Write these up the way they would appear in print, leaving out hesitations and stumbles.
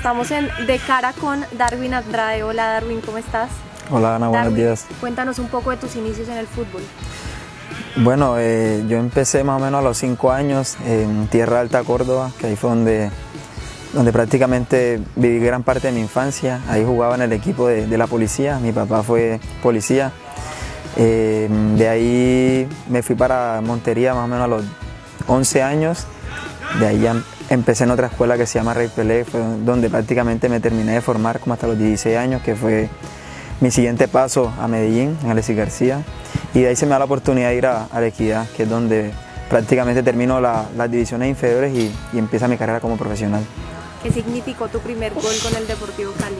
estamos en De Cara con Darwin Andrade. Hola Darwin, ¿cómo estás? Hola Ana, buenos días. Cuéntanos un poco de tus inicios en el fútbol. Bueno, yo empecé más o menos a los 5 años en Tierra Alta, Córdoba, que ahí fue donde prácticamente viví gran parte de mi infancia. Ahí jugaba en el equipo de la policía, mi papá fue policía. De ahí me fui para Montería más o menos a los 11 años. De ahí ya empecé en otra escuela que se llama Rey Pelé, fue donde prácticamente me terminé de formar como hasta los 16 años, que fue mi siguiente paso a Medellín, en Alexis García. Y de ahí se me da la oportunidad de ir a La Equidad, que es donde prácticamente termino las divisiones inferiores y empieza mi carrera como profesional. ¿Qué significó tu primer gol con el Deportivo Cali?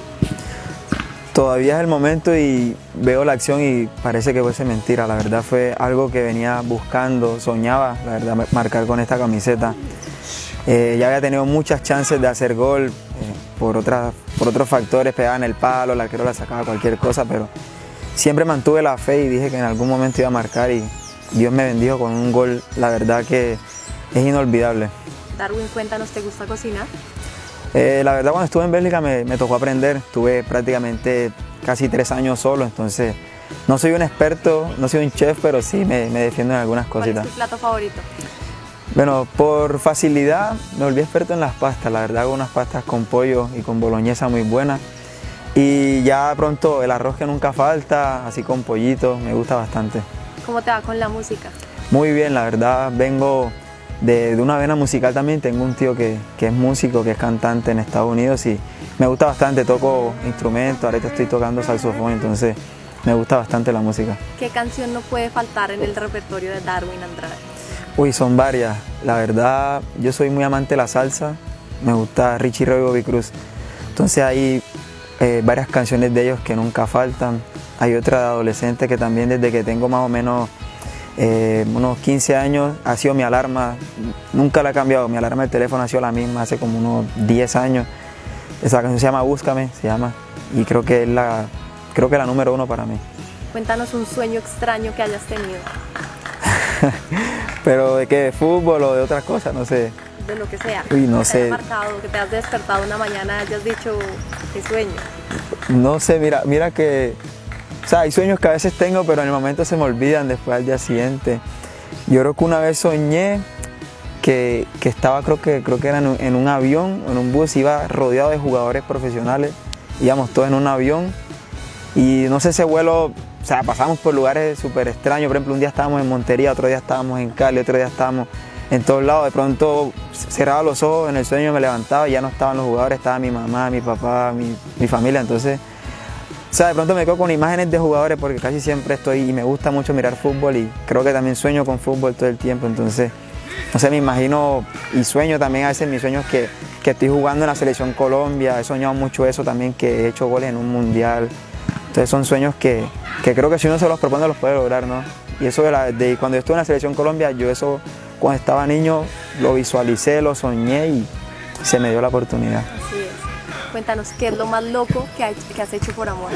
Todavía es el momento y veo la acción y parece que fuese mentira. La verdad fue algo que venía buscando, soñaba, la verdad, marcar con esta camiseta. Ya había tenido muchas chances de hacer gol, por otros factores, pegaba en el palo, el arquero la sacaba, cualquier cosa, pero siempre mantuve la fe y dije que en algún momento iba a marcar y Dios me bendijo con un gol, la verdad que es inolvidable. Darwin, cuéntanos, ¿te gusta cocinar? La verdad, cuando estuve en Bélgica me tocó aprender, estuve prácticamente casi 3 años solo, entonces no soy un experto, no soy un chef, pero sí me defiendo en algunas cositas. ¿Cuál es tu plato favorito? Bueno, por facilidad me volví experto en las pastas, la verdad hago unas pastas con pollo y con boloñesa muy buenas. Y ya pronto el arroz que nunca falta, así con pollito, me gusta bastante. ¿Cómo te va con la música? Muy bien, la verdad vengo de una vena musical también, tengo un tío que es músico, que es cantante en Estados Unidos y me gusta bastante, toco instrumentos, ahorita estoy tocando saxofón, entonces me gusta bastante la música. ¿Qué canción no puede faltar en el repertorio de Darwin Andrade? Uy, son varias, la verdad yo soy muy amante de la salsa, me gusta Richie Ray y Bobby Cruz, entonces hay varias canciones de ellos que nunca faltan, hay otra de adolescente que también desde que tengo más o menos unos 15 años ha sido mi alarma, nunca la he cambiado, mi alarma del teléfono ha sido la misma hace como unos 10 años, esa canción se llama Búscame, y creo que es la número 1 para mí. Cuéntanos un sueño extraño que hayas tenido. ¿Pero de qué? ¿De fútbol o de otras cosas? No sé. De lo que sea. Uy, no que sé. te haya marcado, que te has despertado una mañana y hayas dicho, ¿qué sueño? No sé, mira que, o sea, hay sueños que a veces tengo, pero en el momento se me olvidan después al día siguiente. Yo creo que una vez soñé que estaba, creo que era en un avión, en un bus, iba rodeado de jugadores profesionales, íbamos todos en un avión y no sé, ese vuelo, o sea, pasamos por lugares súper extraños, por ejemplo, un día estábamos en Montería, otro día estábamos en Cali, otro día estábamos en todos lados, de pronto cerraba los ojos, en el sueño me levantaba y ya no estaban los jugadores, estaba mi mamá, mi papá, mi familia, entonces, o sea, de pronto me quedo con imágenes de jugadores porque casi siempre estoy y me gusta mucho mirar fútbol y creo que también sueño con fútbol todo el tiempo, entonces, no sé, me imagino y sueño también a veces mis sueños que estoy jugando en la selección Colombia, he soñado mucho eso también, que he hecho goles en un mundial, entonces son sueños que creo que si uno se los propone los puede lograr, ¿no? Y eso de cuando yo estuve en la selección Colombia, yo eso cuando estaba niño lo visualicé, lo soñé y se me dio la oportunidad. Así es. Cuéntanos, ¿qué es lo más loco que has hecho por amor?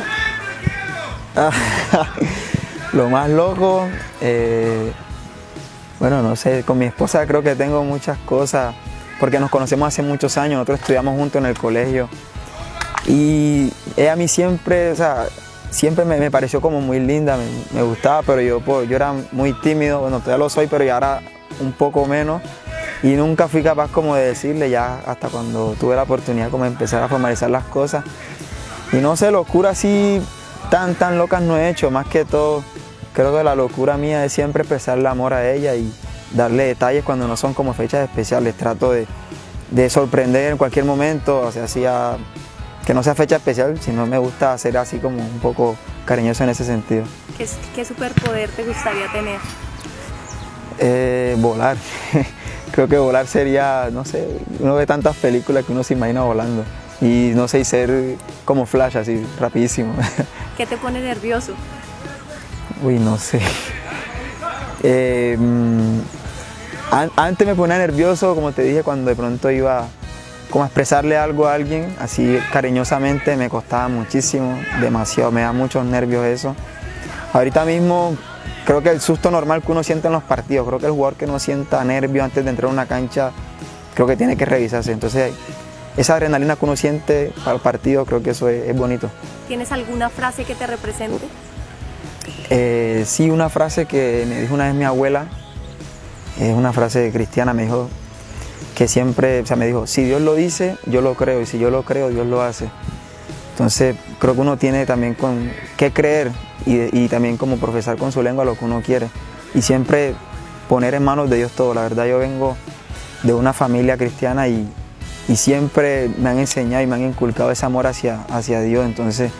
Lo más loco, bueno, no sé, con mi esposa creo que tengo muchas cosas, porque nos conocemos hace muchos años, nosotros estudiamos juntos en el colegio y ella a mí siempre, o sea, siempre me pareció como muy linda, me gustaba, pero yo era muy tímido, bueno, todavía lo soy, pero ya ahora un poco menos y nunca fui capaz como de decirle ya hasta cuando tuve la oportunidad como de empezar a formalizar las cosas y no sé, locura así tan locas no he hecho, más que todo creo que la locura mía es siempre expresar el amor a ella y darle detalles cuando no son como fechas especiales, trato de sorprender en cualquier momento, o sea, que no sea fecha especial, sino me gusta ser así como un poco cariñoso en ese sentido. ¿Qué superpoder te gustaría tener? Volar. Creo que volar sería, no sé, uno ve tantas películas que uno se imagina volando. Y no sé, y ser como Flash, así, rapidísimo. ¿Qué te pone nervioso? Uy, no sé. Antes me ponía nervioso, como te dije, cuando de pronto iba como a expresarle algo a alguien, así cariñosamente, me costaba muchísimo, demasiado, me da muchos nervios eso. Ahorita mismo creo que el susto normal que uno siente en los partidos, creo que el jugador que no sienta nervios antes de entrar a una cancha, creo que tiene que revisarse. Entonces esa adrenalina que uno siente para el partido, creo que eso es bonito. ¿Tienes alguna frase que te represente? Sí, una frase que me dijo una vez mi abuela, es una frase cristiana, me dijo que siempre, o sea, me dijo, si Dios lo dice, yo lo creo, y si yo lo creo, Dios lo hace. Entonces, creo que uno tiene también que creer y también como profesar con su lengua lo que uno quiere. Y siempre poner en manos de Dios todo. La verdad, yo vengo de una familia cristiana y siempre me han enseñado y me han inculcado ese amor hacia Dios. Entonces,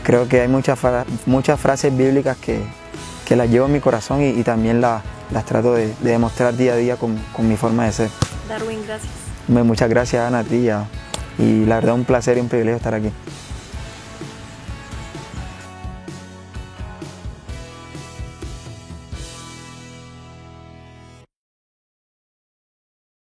creo que hay muchas frases bíblicas que las llevo en mi corazón y también las trato de demostrar día a día con mi forma de ser. Darwin, gracias. Muchas gracias, Ana, a ti y la verdad un placer y un privilegio estar aquí.